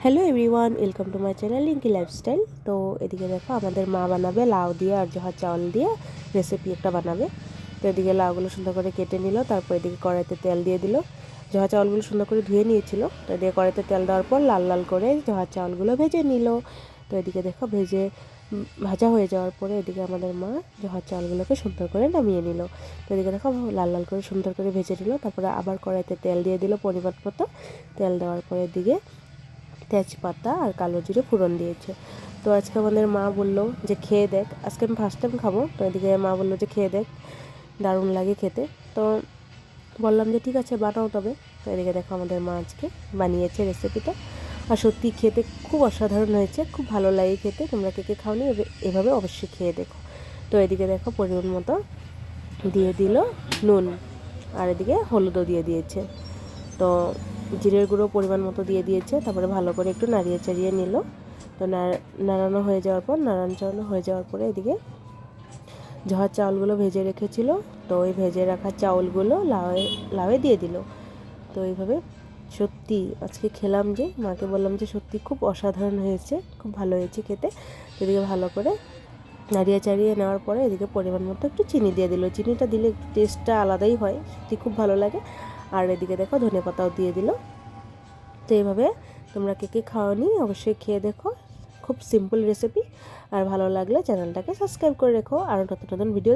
Hello everyone, welcome to my channel লিঙ্কি lifestyle. তো এদিকে দেখো আমাদের মা বানাবে লাউ দিয়ে আর জহা চাউল দিয়ে রেসিপি একটা বানাবে। তো এদিকে লাউগুলো সুন্দর করে কেটে নিল, তারপর এদিকে কড়াইতে তেল দিয়ে দিল। জহা চাউলগুলো সুন্দর করে ধুয়ে নিয়েছিল। তো এদিকে কড়াইতে তেল দেওয়ার পর লাল লাল করে জহা চাউলগুলো ভেজে নিল। তো এদিকে দেখো ভাজা হয়ে যাওয়ার পরে এদিকে আমাদের মা জহা চাউলগুলোকে সুন্দর করে নামিয়ে নিল। তো এদিকে দেখো লাল লাল করে সুন্দর করে ভেজে নিল। তারপরে আবার কড়াইতে তেল দিয়ে দিল পরিমাণ মতো। তেল দেওয়ার পরে এদিকে তেজপাতা আর কালো জিরে ফোড়ন দিয়েছে। তো আজকে আমাদের মা বললো যে খেয়ে দেখ, আজকে আমি ফার্স্ট টাইম খাবো। তো এদিকে মা বললো যে খেয়ে দেখ, দারুণ লাগে খেতে। তো বললাম যে ঠিক আছে বানাও তবে। তো এদিকে দেখো আমাদের মা আজকে বানিয়েছে রেসিপিটা, আর সত্যি খেতে খুব অসাধারণ হয়েছে, খুব ভালো লাগে খেতে। তোমরা কে কে খাওনি এভাবে অবশ্যই খেয়ে দেখো। তো এদিকে দেখো পরিমাণ মতো দিয়ে দিল নুন, আর এদিকে হলুদও দিয়ে দিয়েছে। তো জিরের গুঁড়ো পরিমাণ মতো দিয়ে দিয়েছে। তারপরে ভালো করে একটু নাড়িয়ে চাড়িয়ে নিল। তো নাড়ানো হয়ে যাওয়ার পরে এদিকে জহার চাউলগুলো ভেজে রেখেছিল। তো ওই ভেজে রাখা চাউলগুলো লাউয়ে দিয়ে দিল। তো এইভাবে সত্যি আজকে খেলাম, যে মাকে বললাম যে সত্যি খুব অসাধারণ হয়েছে, খুব ভালো হয়েছে খেতে। এদিকে ভালো করে নাড়িয়ে চাড়িয়ে নেওয়ার পরে এদিকে পরিমাণ মতো একটু চিনি দিয়ে দিল। চিনিটা দিলে একটু টেস্টটা আলাদাই হয়, সত্যি খুব ভালো লাগে। আর এদিকে দেখো ধনেপাতাও দিয়ে দিল। তো এইভাবে তোমরা কে কে খাওয়ানি অবশ্যই খেয়ে দেখো, খুব সিম্পল রেসিপি। আর ভালো লাগলে চ্যানেলটাকে সাবস্ক্রাইব করে রেখো, আর নতুন নতুন ভিডিও